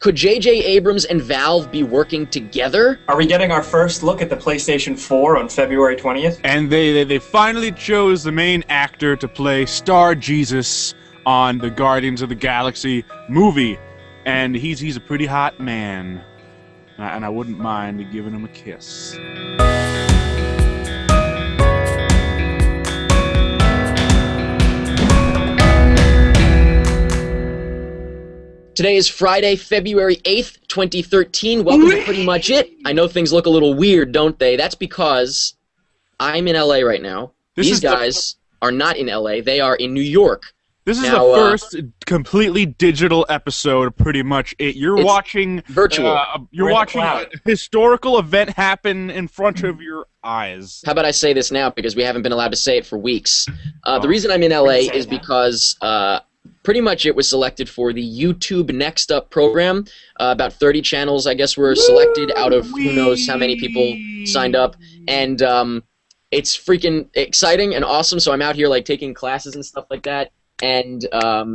Could J.J. Abrams and Valve be working together? Are we getting our first look at the PlayStation 4 on February 20th? And they finally chose the main actor to play Star Jesus on the Guardians of the Galaxy movie. And he's a pretty hot man. And I wouldn't mind giving him a kiss. Today is Friday, February 8th, 2013. Welcome to Pretty Much It. I know things look a little weird, don't they? That's because I'm in LA right now. These guys are not in LA. They are in New York. This is the first completely digital episode of Pretty Much It. You're watching virtual. You're watching a historical event happen in front of your eyes. How about I say this now, because we haven't been allowed to say it for weeks. The reason I'm in LA is because Pretty Much It was selected for the YouTube Next Up program. About 30 channels, I guess, were selected out of who knows how many people signed up. And it's freaking exciting and awesome, so I'm out here like taking classes and stuff like that. And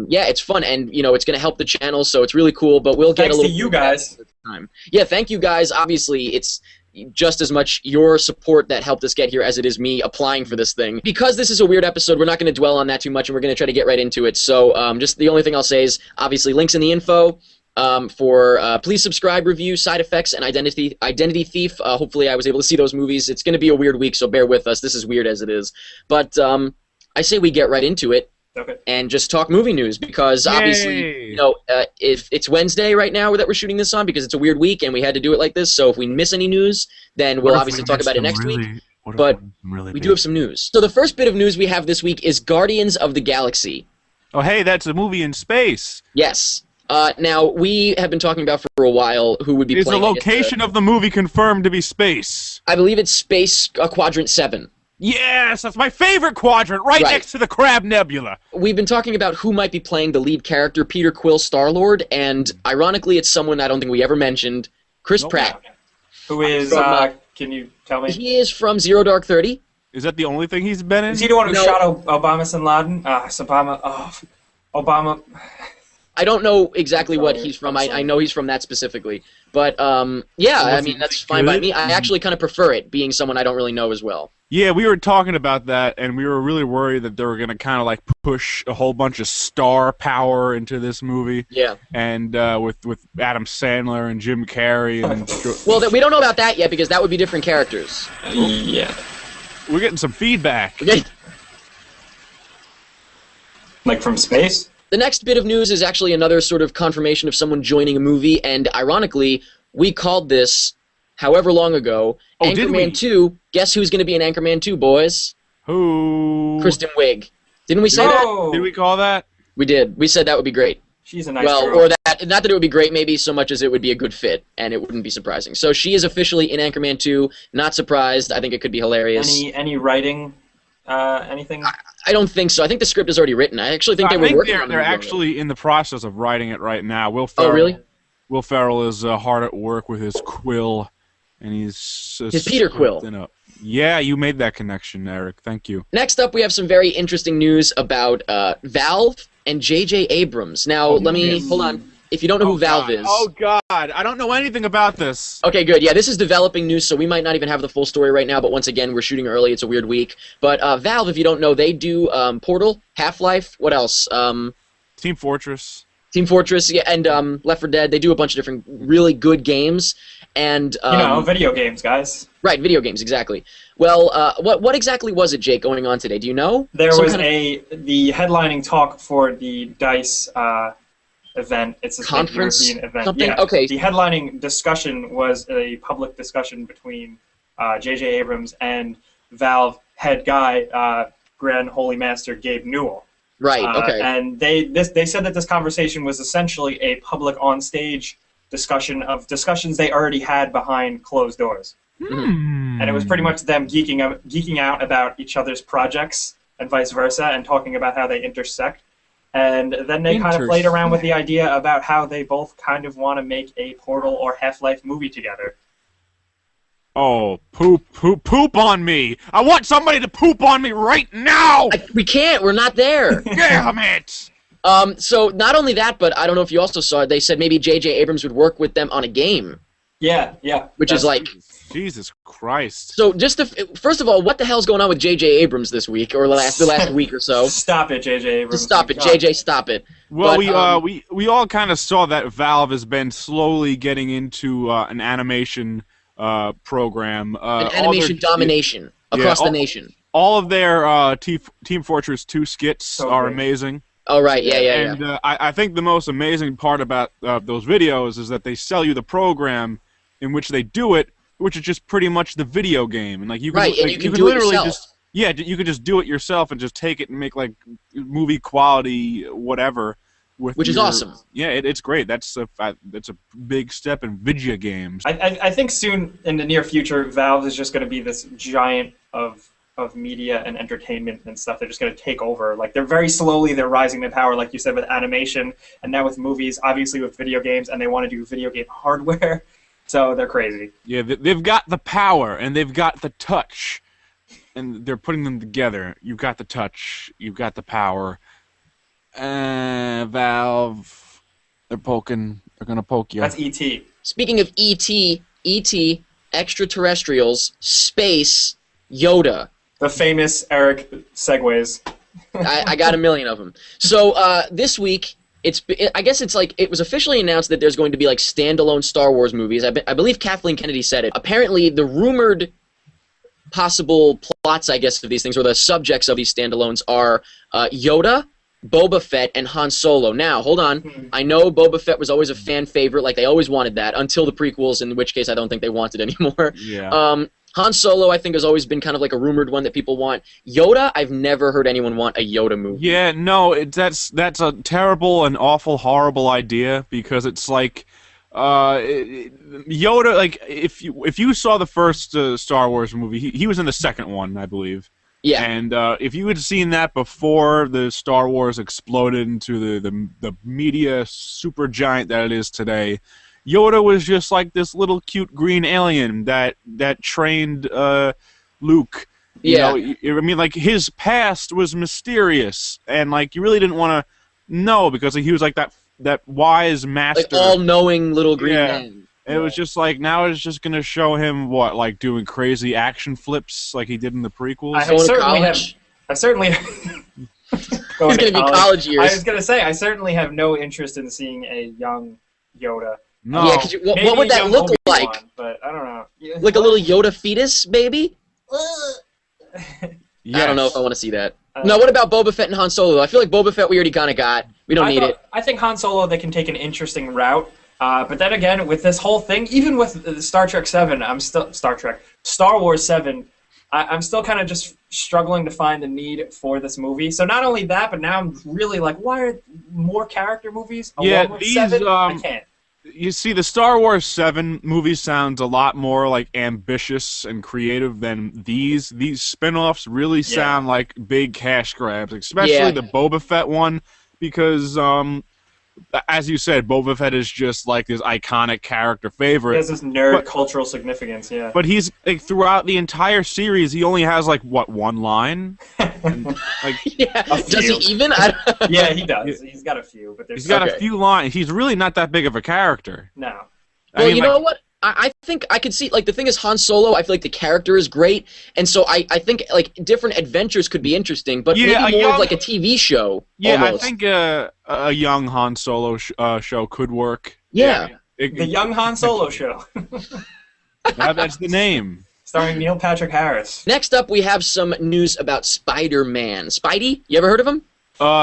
yeah, it's fun, and you know, it's going to help the channel, so it's really cool. But we'll get Thanks a little to you guys. Time. Yeah, thank you guys. Obviously, it's just as much your support that helped us get here as it is me applying for this thing. Because this is a weird episode, we're not going to dwell on that too much, and we're going to try to get right into it. So just the only thing I'll say is, obviously, links in the info for Please Subscribe, Review, Side Effects, and Identity Thief. Hopefully I was able to see those movies. It's going to be a weird week, so bear with us. This is weird as it is. But I say we get right into it. Okay. And just talk movie news, because obviously, you know, if it's Wednesday right now that we're shooting this on, because it's a weird week and we had to do it like this, so if we miss any news, then we'll obviously talk about it next week. But we do have some news. So the first bit of news we have this week is Guardians of the Galaxy. Oh, hey, that's a movie in space. Yes. Now, we have been talking about for a while who would be playing it. Is the location of the movie confirmed to be space? I believe it's Space Quadrant 7. Yes, that's my favorite quadrant, right next to the Crab Nebula. We've been talking about who might be playing the lead character, Peter Quill, Star-Lord, and ironically, it's someone I don't think we ever mentioned, Chris Pratt. Who is, can you tell me? He is from Zero Dark 30. Is that the only thing he's been in? Is he the one who shot Obama bin Laden? Obama. I don't know exactly what he's from. I know he's from that specifically. But, yeah, I mean, that's fine by me. I actually kind of prefer it, being someone I don't really know as well. Yeah, we were talking about that, and we were really worried that they were going to kind of like push a whole bunch of star power into this movie. Yeah. And with Adam Sandler and Jim Carrey. And well, we don't know about that yet, because that would be different characters. Yeah. We're getting some feedback. Like from space? The next bit of news is actually another sort of confirmation of someone joining a movie, and ironically, we called this however long ago. Anchorman 2. Guess who's going to be in Anchorman 2, boys? Who? Kristen Wiig. Didn't we say that? Did we call that? We did. We said that would be great. She's a nice girl. Or that, not that it would be great, maybe so much as it would be a good fit, and it wouldn't be surprising. So she is officially in Anchorman 2. Not surprised. I think it could be hilarious. Any writing? Anything? I don't think so. I think the script is already written. I actually think they were working on it. They're actually in the process of writing it right now. Will Ferrell, oh, really? Will Ferrell is hard at work with his quill, and he's his Peter Quill. Yeah, you made that connection, Eric. Thank you. Next up, we have some very interesting news about Valve and J.J. Abrams. Now, let me hold on. If you don't know who Valve is... Oh, God. I don't know anything about this. Okay, good. Yeah, this is developing news, so we might not even have the full story right now, but once again, we're shooting early. It's a weird week. But Valve, if you don't know, they do Portal, Half-Life, what else? Team Fortress. Team Fortress, yeah, and Left 4 Dead. They do a bunch of different really good games. And you know, video games, guys. Right, video games, exactly. Well, what exactly was it, Jake, going on today? Do you know? There was the headlining talk for the DICE event. It's a conference European event. Something? Yeah. Okay. The headlining discussion was a public discussion between J.J. Abrams and Valve head guy, Grand Holy Master Gabe Newell. Right. Okay. And they said that this conversation was essentially a public on-stage discussion of discussions they already had behind closed doors. And it was pretty much them geeking out about each other's projects and vice versa, and talking about how they intersect. And then they kind of played around with the idea about how they both kind of want to make a Portal or Half-Life movie together. Oh, poop on me! I want somebody to poop on me right now! We can't. We're not there. Damn it! So not only that, but I don't know if you also saw it, they said maybe J.J. Abrams would work with them on a game. Yeah. Which is like... Jesus Christ. So just to, first of all, what the hell's going on with J.J. Abrams this week, or the last week or so? Stop it, J.J. Abrams. Just stop it, J.J., stop it. Well, but, we all kind of saw that Valve has been slowly getting into an animation program. An animation domination across the nation. All of their Team Fortress 2 skits are amazing. Oh, right, yeah. And I think the most amazing part about those videos is that they sell you the program in which they do it, which is just pretty much the video game. And like you can, right, like, and you can could do literally it yourself. you could just do it yourself and just take it and make like movie quality whatever. Which is awesome. Yeah, it's great. That's a big step in video games. I think soon in the near future, Valve is just going to be this giant of media and entertainment and stuff. They're just going to take over. Like they're rising to power, like you said, with animation and now with movies, obviously with video games, and they want to do video game hardware. So they're crazy. Yeah, they've got the power and they've got the touch, and they're putting them together. You've got the touch, you've got the power. Valve, they're gonna poke you. That's E.T. Speaking of E.T., extraterrestrials, space, Yoda. The famous Eric segues. I got a million of them. So this week, I guess it's like it was officially announced that there's going to be like standalone Star Wars movies. I believe Kathleen Kennedy said it. Apparently, the rumored possible plots, I guess, of these things, or the subjects of these standalones are Yoda, Boba Fett, and Han Solo. Now, hold on. I know Boba Fett was always a fan favorite, like they always wanted that, until the prequels, in which case I don't think they want it anymore. Yeah. Han Solo, I think, has always been kind of like a rumored one that people want. Yoda, I've never heard anyone want a Yoda movie. Yeah, no, that's a terrible and awful, horrible idea, because it's like Yoda. Like if you saw the first Star Wars movie, he was in the second one, I believe. Yeah. And if you had seen that before the Star Wars exploded into the media supergiant that it is today, Yoda was just like this little cute green alien that trained Luke. Yeah. You know, I mean, like his past was mysterious, and like you really didn't want to know because he was like that wise master, like all-knowing little green man. And it was just like now it's just gonna show him what, like doing crazy action flips like he did in the prequels. I certainly have. He's gonna be college years. I was gonna say I certainly have no interest in seeing a young Yoda. No. Yeah, what would that look like? But I don't know. Like a little Yoda fetus, baby? Yes. I don't know if I want to see that. No, what about Boba Fett and Han Solo? I feel like Boba Fett we already kind of got. We don't need it. I think Han Solo, they can take an interesting route. But then again, with this whole thing, even with Star Wars 7, I'm still kind of just struggling to find the need for this movie. So not only that, but now I'm really like, why are more character movies along with 7? I can't. You see, the Star Wars 7 movie sounds a lot more like ambitious and creative than these. These spin-offs really sound like big cash grabs, especially the Boba Fett one, because as you said, Boba Fett is just like this iconic character favorite. He has this nerd cultural significance, yeah. But he's like throughout the entire series, he only has like what, one line? And, like, does he even? Yeah, he does. He's got a few, but he's got a few lines. He's really not that big of a character. No. Well, you know what? I think I could see, like, the thing is, Han Solo, I feel like the character is great, and so I think, like, different adventures could be interesting, but maybe more of, like, a TV show, almost. I think a young Han Solo show could work. Yeah. The Young Han Solo Show. That's the name. Starring Neil Patrick Harris. Next up, we have some news about Spider-Man. Spidey? You ever heard of him?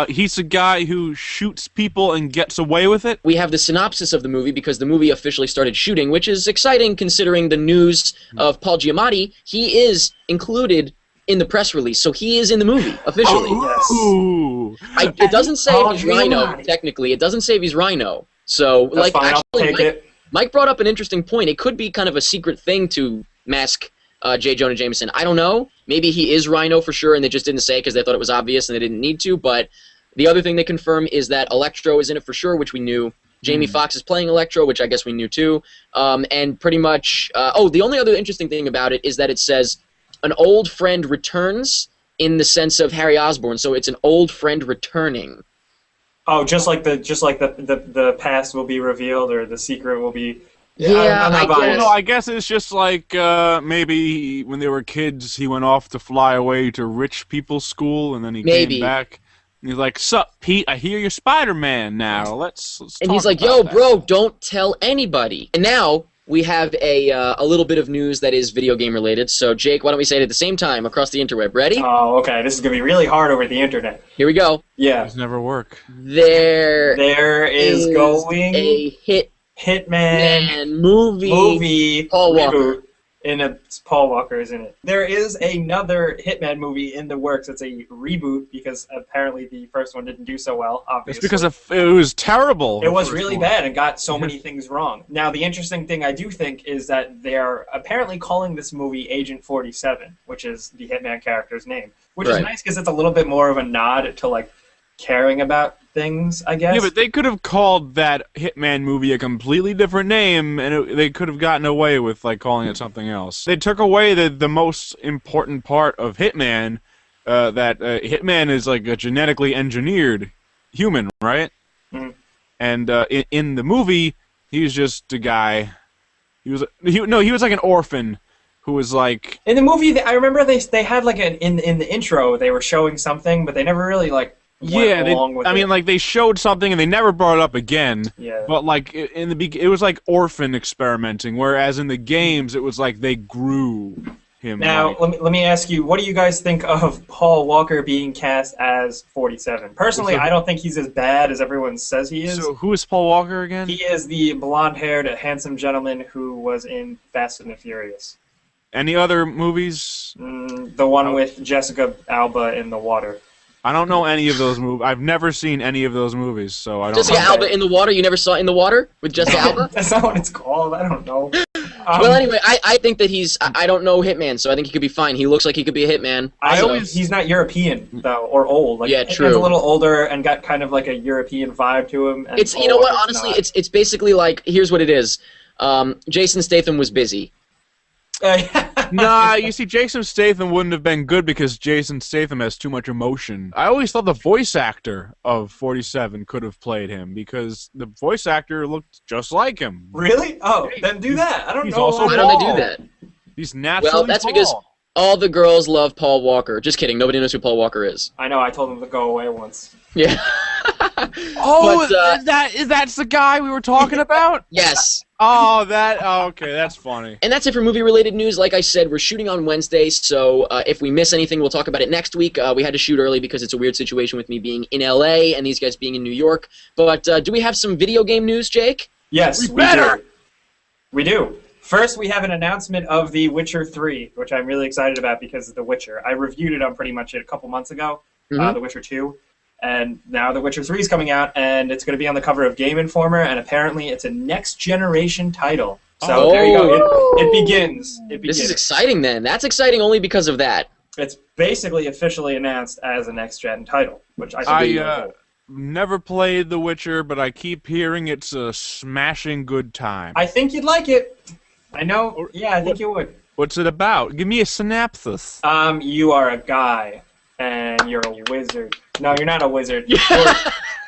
He's a guy who shoots people and gets away with it. We have the synopsis of the movie because the movie officially started shooting, which is exciting considering the news of Paul Giamatti. He is included in the press release, so he is in the movie, officially. It doesn't say if he's Rhino, technically. It doesn't say if he's Rhino. So, that's fine. actually, Mike brought up an interesting point. It could be kind of a secret thing to mask J. Jonah Jameson. I don't know. Maybe he is Rhino for sure, and they just didn't say because they thought it was obvious and they didn't need to. But the other thing they confirm is that Electro is in it for sure, which we knew. Jamie Foxx is playing Electro, which I guess we knew too. And pretty much... the only other interesting thing about it is that it says an old friend returns in the sense of Harry Osborn, so it's an old friend returning. Oh, just like the past will be revealed or the secret will be. Yeah, I'm not buying it. No, I guess it's just like maybe when they were kids, he went off to fly away to rich people's school, and then he came back. And he's like, "Sup, Pete? I hear you're Spider-Man now. Let's and talk he's like, about "Yo, that." bro, don't tell anybody." And now we have a little bit of news that is video game related. So, Jake, why don't we say it at the same time across the interweb? Ready? Oh, okay. This is gonna be really hard over the internet. Here we go. Yeah. These never work. There is going a Hitman movie. Paul Walker. Paul Walker is in it. There is another Hitman movie in the works. It's a reboot because apparently the first one didn't do so well, obviously. It's because it was terrible. It was really bad and got so many things wrong. Now, the interesting thing I do think is that they're apparently calling this movie Agent 47, which is the Hitman character's name, which is nice because it's a little bit more of a nod to, like, caring about things, I guess. Yeah, but they could have called that Hitman movie a completely different name, and they could have gotten away with like calling it something else. They took away the most important part of Hitman, that Hitman is like a genetically engineered human, right? Mm-hmm. And in the movie, he was just a guy. He was like an orphan who was like. In the movie, I remember they had like in the intro they were showing something, but they never really like. They showed something and they never brought it up again. Yeah. But like it was like orphan experimenting, whereas in the games it was like they grew him. Now, let me ask you, what do you guys think of Paul Walker being cast as 47? Personally, I don't think he's as bad as everyone says he is. So who is Paul Walker again? He is the blonde-haired, handsome gentleman who was in Fast and the Furious. Any other movies? The one with Jessica Alba in the water. I don't know any of those movies. I've never seen any of those movies, so I don't. Jessica Alba in the water? You never saw In the Water with Jessica Alba? That's not what it's called. I don't know. Well, anyway, I think that he's. I don't know Hitman, so I think he could be fine. He looks like he could be a Hitman. He's not European though, or old. Like, yeah, true. He's a little older and got kind of like a European vibe to him. And it's you know what? Honestly, it's basically like here's what it is. Jason Statham was busy. Nah, you see, Jason Statham wouldn't have been good because Jason Statham has too much emotion. I always thought the voice actor of 47 could have played him because the voice actor looked just like him. Really? Oh, then do that. I don't know. Also why don't they do that? He's naturally Well, that's because all the girls love Paul Walker. Just kidding. Nobody knows who Paul Walker is. I know. I told him to go away once. Yeah. Oh, that's the guy we were talking about? Yes. Oh, okay, that's funny. And that's it for movie-related news. Like I said, we're shooting on Wednesday, so if we miss anything, we'll talk about it next week. We had to shoot early because it's a weird situation with me being in LA and these guys being in New York. But do we have some video game news, Jake? Yes, we do. We do. First, we have an announcement of The Witcher 3, which I'm really excited about because of The Witcher. I reviewed it on pretty much a couple months ago, The Witcher 2. And now The Witcher 3 is coming out, and it's going to be on the cover of Game Informer, and apparently it's a next-generation title. So there you go. It begins. This is exciting, then. That's exciting only because of that. It's basically officially announced as a next-gen title, which I think is really cool. Never played The Witcher, but I keep hearing it's a smashing good time. I think you'd like it. I know. Yeah, I think you would. What's it about? Give me a synopsis. You are a guy, and you're a wizard. No, you're not a wizard.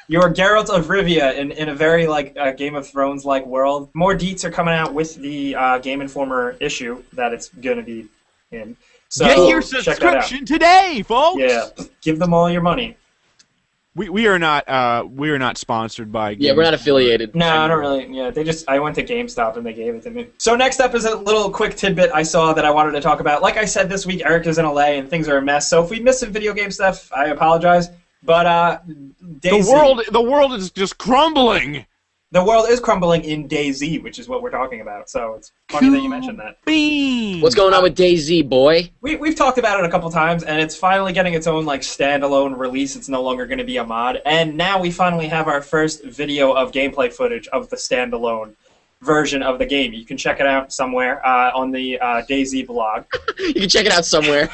You're Geralt of Rivia in a very like Game of Thrones-like world. More deets are coming out with the Game Informer issue that it's gonna be in. So get your subscription today, folks. Yeah, give them all your money. We are not sponsored by. Yeah, we're not affiliated. No, I don't really. Yeah, I went to GameStop and they gave it to me. So next up is a little quick tidbit I saw that I wanted to talk about. Like I said, this week Eric is in LA and things are a mess. So if we miss some video game stuff, I apologize. But DayZ, the world is just crumbling. The world is crumbling in DayZ, which is what we're talking about. So it's funny that you mentioned that. Bean. What's going on with DayZ, boy? We've talked about it a couple times, and it's finally getting its own like standalone release. It's no longer going to be a mod, and now we finally have our first video of gameplay footage of the standalone version of the game. You can check it out somewhere on the DayZ blog. You can check it out somewhere.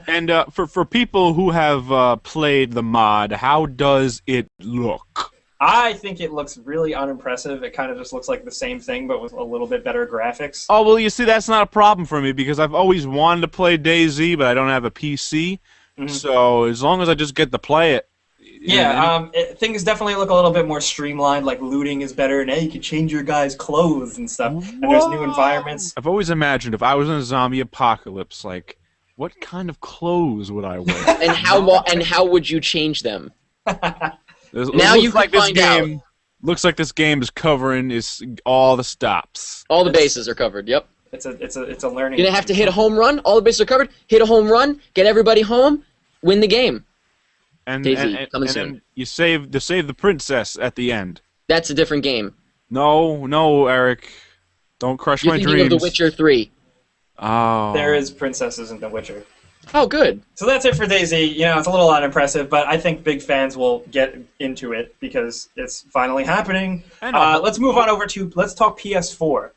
And for people who have played the mod, how does it look? I think it looks really unimpressive. It kind of just looks like the same thing, but with a little bit better graphics. Oh, well, you see, that's not a problem for me, because I've always wanted to play DayZ, but I don't have a PC. Mm-hmm. So as long as I just get to play it, Yeah, things definitely look a little bit more streamlined. Like looting is better, and hey, you can change your guys' clothes and stuff. And there's new environments. I've always imagined if I was in a zombie apocalypse, like, what kind of clothes would I wear? And how would you change them? Now you can find out. Looks like this game is covering all the stops. All the bases are covered. Yep. It's a learning. You're gonna have to hit a home run. All the bases are covered. Hit a home run. Get everybody home. Win the game. And soon. Then you save the princess at the end. That's a different game. No, Eric. Don't crush my dreams. You're thinking of The Witcher 3. Oh. There is princesses in The Witcher. Oh, good. So that's it for DayZ. You know, it's a little unimpressive, but I think big fans will get into it because it's finally happening. Let's move on over let's talk PS4.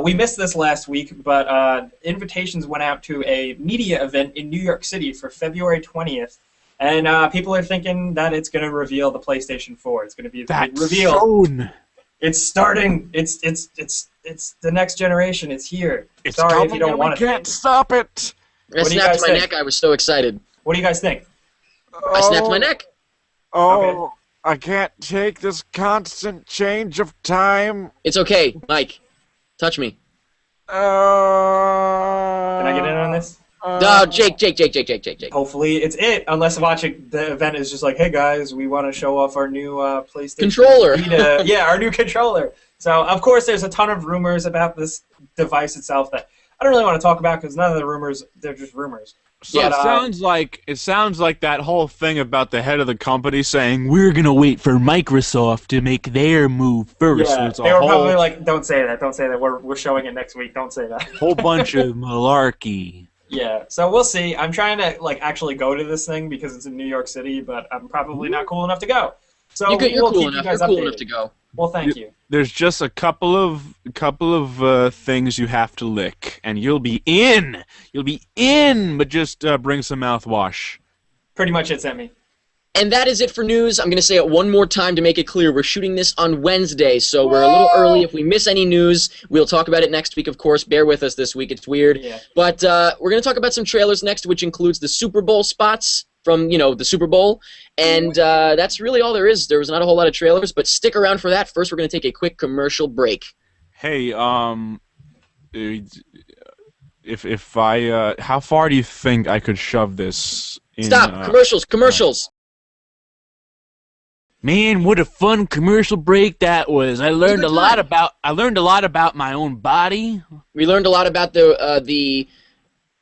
We missed this last week, but invitations went out to a media event in New York City for February 20th. And people are thinking that it's going to reveal the PlayStation 4. It's going to be the big reveal. Soon. It's starting. It's the next generation. It's here. It's Sorry coming if you don't want to. Can't stop it. I snapped my neck. I was so excited. What do you guys think? I snapped my neck. Oh, okay. I can't take this constant change of time. It's okay, Mike. Touch me. Can I get in on this? No, Jake. Hopefully it's it, unless watching the event is just like, hey guys, we want to show off our new PlayStation controller. Vita. Yeah, our new controller. So, of course, there's a ton of rumors about this device itself that I don't really want to talk about because none of the rumors, they're just rumors. So Yeah, it sounds like that whole thing about the head of the company saying we're gonna wait for Microsoft to make their move first. Yeah, they were probably like, don't say that. Don't say that. We're showing it next week. Don't say that. Whole bunch of malarkey. Yeah, so we'll see. I'm trying to actually go to this thing because it's in New York City, but I'm probably not cool enough to go. So you're we'll cool keep enough. you guys You're cool updated. enough to go. Well, thank you. There's just a couple of things you have to lick, and you'll be in. You'll be in, but just bring some mouthwash. Pretty much it sent me. And that is it for news. I'm going to say it one more time to make it clear. We're shooting this on Wednesday, so we're a little early. If we miss any news, we'll talk about it next week, of course. Bear with us this week. It's weird. Yeah. But we're going to talk about some trailers next, which includes the Super Bowl spots from, the Super Bowl. And that's really all there is. There was not a whole lot of trailers, but stick around for that. First, we're going to take a quick commercial break. Hey, if I, how far do you think I could shove this in? Stop! Commercials! Man, what a fun commercial break that was! I learned a lot about my own body. We learned a lot about the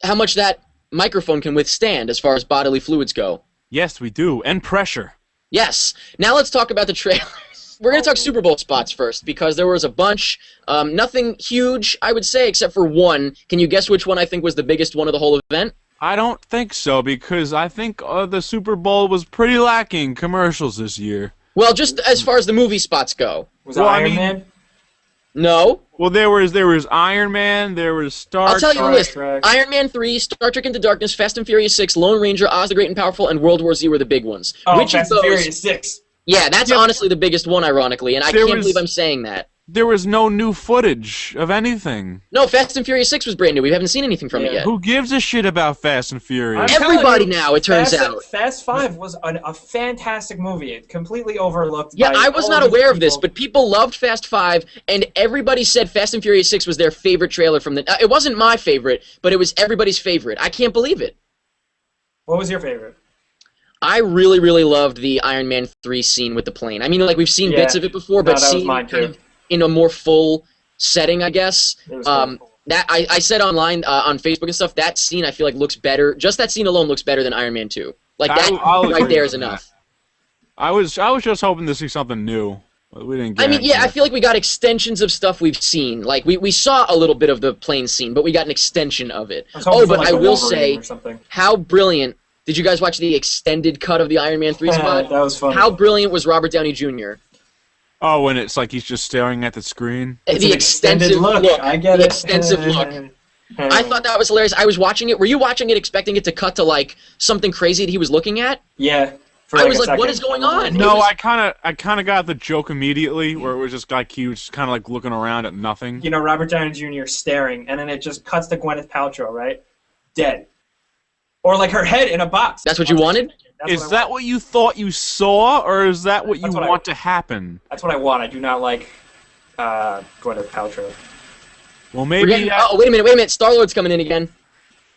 how much that microphone can withstand as far as bodily fluids go. Yes, we do, and pressure. Yes. Now let's talk about the trailers. We're going to talk Super Bowl spots first because there was a bunch. Nothing huge, I would say, except for one. Can you guess which one I think was the biggest one of the whole event? I don't think so, because I think the Super Bowl was pretty lacking commercials this year. Well, just as far as the movie spots go. Was that Iron Man? No. Well, there was Iron Man, there was Star Trek. I'll tell you a list. Iron Man 3, Star Trek Into Darkness, Fast and Furious 6, Lone Ranger, Oz the Great and Powerful, and World War Z were the big ones. Oh, Which Fast of those, and Furious 6. Yeah, that's honestly the biggest one, ironically, and I can't believe I'm saying that. There was no new footage of anything. No, Fast and Furious 6 was brand new. We haven't seen anything from it yet. Who gives a shit about Fast and Furious? Everybody now, it turns out. Fast 5 was a fantastic movie. It completely overlooked. Yeah, by I was all not these aware of people. this, but people loved Fast 5, and everybody said Fast and Furious 6 was their favorite trailer from the... it wasn't my favorite, but it was everybody's favorite. I can't believe it. What was your favorite? I really, really loved the Iron Man 3 scene with the plane. I mean, like, we've seen bits of it before, but seeing it kind of in a more full setting, I guess. It was cool. That I said online on Facebook and stuff, that scene I feel like looks better. Just that scene alone looks better than Iron Man 2. Like, that right there is enough. I was just hoping to see something new. But we didn't get anything. I feel like we got extensions of stuff we've seen. Like, we saw a little bit of the plane scene, but we got an extension of it. Oh, but I will say, how brilliant... Did you guys watch the extended cut of the Iron Man 3 spot? That was funny. How brilliant was Robert Downey Jr.? Oh, when it's like he's just staring at the screen? The extensive look. I get the it. extensive look. I thought that was hilarious. I was watching it. Were you watching it expecting it to cut to, like, something crazy that he was looking at? Yeah. I was like, what is going on? No, I kind of got the joke immediately, where it was just like he was just kind of like looking around at nothing. You know, Robert Downey Jr. staring, and then it just cuts to Gwyneth Paltrow, right? Dead. Or like her head in a box. That's what you wanted? Is that what you thought you saw, or is that what you want to happen? That's what I want. I do not like Gwyneth Paltrow. Well, maybe... Oh, wait a minute. Star-Lord's coming in again.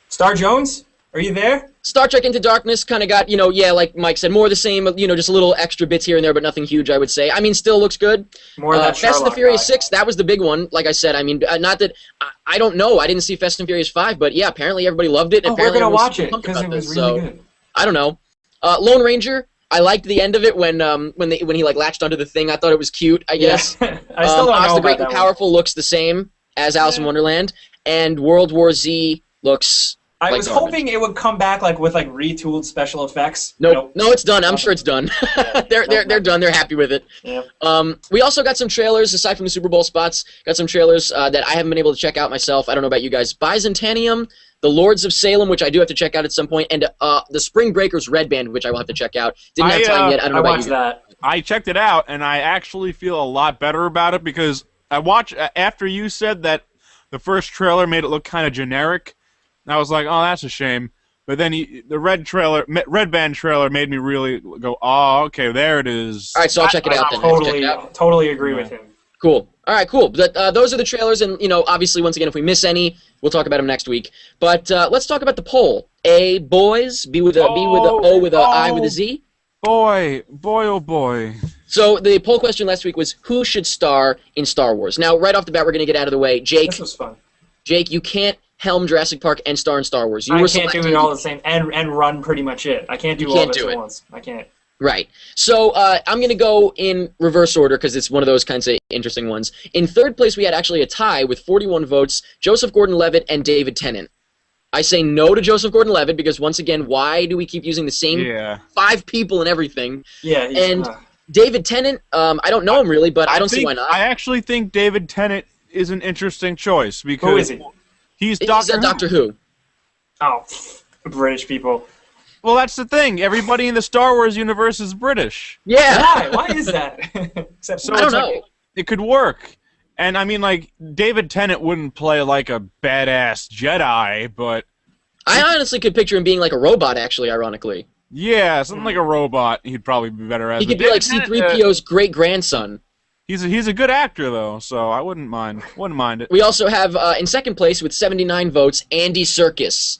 Star Jones? Are you there? Star Trek Into Darkness kind of got, like Mike said, more of the same, just a little extra bits here and there, but nothing huge, I would say. I mean, still looks good. More of that Fast and the Furious 6, that was the big one, like I said. I mean, not that, I don't know, I didn't see Fast and Furious 5, but yeah, apparently everybody loved it. Oh, we're going to watch it, because it was really good. I don't know. Lone Ranger, I liked the end of it when he like latched onto the thing. I thought it was cute, I guess. I still don't know Oz the Great about and Powerful looks the same as Alice in Wonderland, and World War Z looks... I was hoping it would come back with retooled special effects. Nope. No, it's done. I'm sure it's done. They're done. They're happy with it. Yep. We also got some trailers aside from the Super Bowl spots. Got some trailers that I haven't been able to check out myself. I don't know about you guys. Byzantanium, The Lords of Salem, which I do have to check out at some point, and the Spring Breakers Red Band, which I will have to check out. Didn't have time yet. I don't know about you. That. I checked it out, and I actually feel a lot better about it because I watched after you said that the first trailer made it look kind of generic. I was like, oh, that's a shame. But then the Red Band trailer made me really go, oh, okay, there it is. All right, so I'll check it out then. Totally agree with him. Cool. All right, cool. But those are the trailers, and obviously, once again, if we miss any, we'll talk about them next week. But let's talk about the poll. A, boys. B with a O with a I with a Z. Boy, oh boy. So the poll question last week was, who should star in Star Wars? Now, right off the bat, we're going to get out of the way. Jake. This was fun. Jake, you can't helm Jurassic Park and star in Star Wars. I can't do it all the same and run pretty much it. I can't do all of it at once. I can't. Right. So I'm going to go in reverse order because it's one of those kinds of interesting ones. In third place, we had actually a tie with 41 votes, Joseph Gordon-Levitt and David Tennant. I say no to Joseph Gordon-Levitt because, once again, why do we keep using the same 5 people and everything? Yeah. And David Tennant, I don't know him really, but I don't see why not. I actually think David Tennant is an interesting choice because... Who is he? He's Doctor Who. Oh, British people. Well, that's the thing. Everybody in the Star Wars universe is British. Yeah. Why? Why is that? I don't know. It could work. And I mean, David Tennant wouldn't play like a badass Jedi, but... I honestly could picture him being like a robot, actually, ironically. Yeah, something like a robot he'd probably be better as. He could be like C-3PO's great-grandson. He's a good actor, though, so I wouldn't mind it. We also have, in second place with 79 votes, Andy Serkis.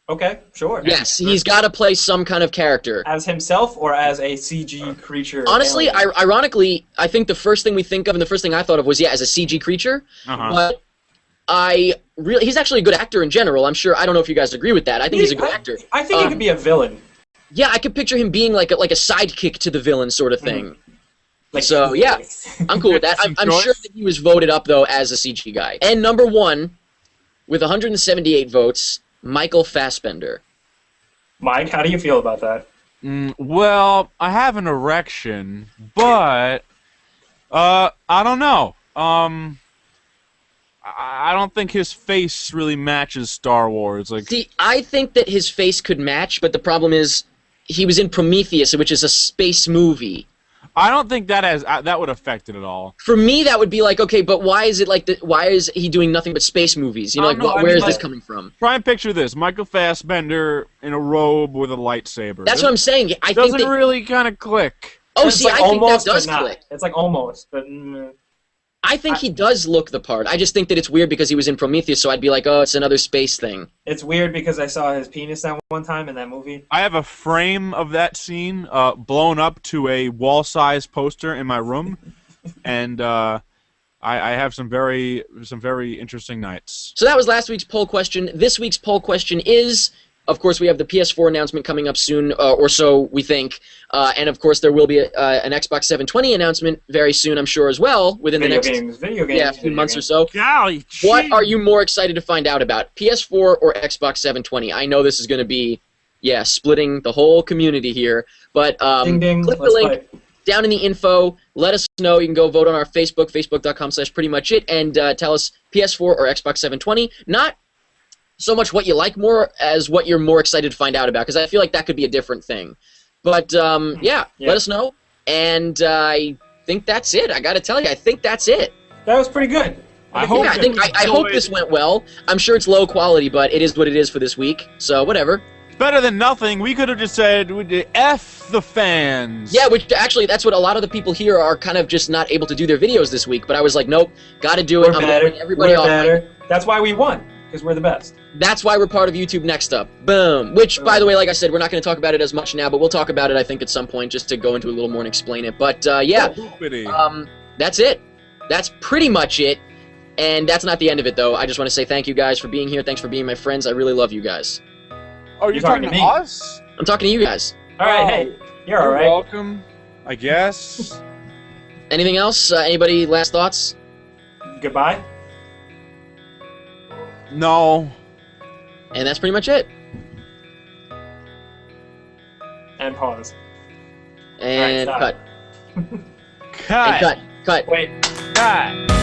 Okay, sure. Yes, he's got to play some kind of character. As himself or as a CG creature? Honestly, ironically, I think the first thing we think of and the first thing I thought of was, as a CG creature. But he's actually a good actor in general. I'm sure, I don't know if you guys agree with that. I think he's a good actor. I think he could be a villain. Yeah, I could picture him being like a sidekick to the villain sort of thing. So, yeah, I'm cool with that. I'm sure that he was voted up, though, as a CG guy. And number 1, with 178 votes, Michael Fassbender. Mike, how do you feel about that? Well, I have an erection, but I don't know. I don't think his face really matches Star Wars. See, I think that his face could match, but the problem is he was in Prometheus, which is a space movie. I don't think that would affect it at all. For me, that would be like, okay, but why is it why is he doing nothing but space movies? Where is this coming from? Try and picture this: Michael Fassbender in a robe with a lightsaber. That's what I'm saying. I think doesn't really kind of click. Oh, see, I think that does click. It's like almost, but. I think he does look the part. I just think that it's weird because he was in Prometheus, so I'd be like, oh, it's another space thing. It's weird because I saw his penis that one time in that movie. I have a frame of that scene blown up to a wall-sized poster in my room, and I have some very interesting nights. So that was last week's poll question. This week's poll question is... Of course, we have the PS4 announcement coming up soon, or so we think. And, of course, there will be an Xbox 720 announcement very soon, I'm sure, as well, within the next a few months or so. Golly, what are you more excited to find out about, PS4 or Xbox 720? I know this is going to be, splitting the whole community here. But ding, ding. Click the link down in the info. Let us know. You can go vote on our Facebook, facebook.com/prettymuchit, and tell us PS4 or Xbox 720. Not so much what you like more as what you're more excited to find out about, because I feel like that could be a different thing. But, let us know. And I think that's it. I got to tell you, I think that's it. That was pretty good. I hope this went well. I'm sure it's low quality, but it is what it is for this week. So, whatever. better than nothing. We could have just said, F the fans. Yeah, which actually, that's what a lot of the people here are kind of just not able to do their videos this week. But I was like, nope, gotta do it. We're I'm better. gonna bring everybody We're off. better. That's why we won, because we're the best. That's why we're part of YouTube Next Up. Boom. Which, by the way, like I said, we're not going to talk about it as much now, but we'll talk about it, I think, at some point, just to go into a little more and explain it. But, yeah, that's it. That's pretty much it. And that's not the end of it, though. I just want to say thank you guys for being here. Thanks for being my friends. I really love you guys. Oh, you're talking to me? us? I'm talking to you guys. All right, hey, you're all right. Welcome, I guess. Anything else? Anybody last thoughts? Goodbye. No. And that's pretty much it. And pause. And All right, cut. stop. Cut. And cut. Wait. Cut.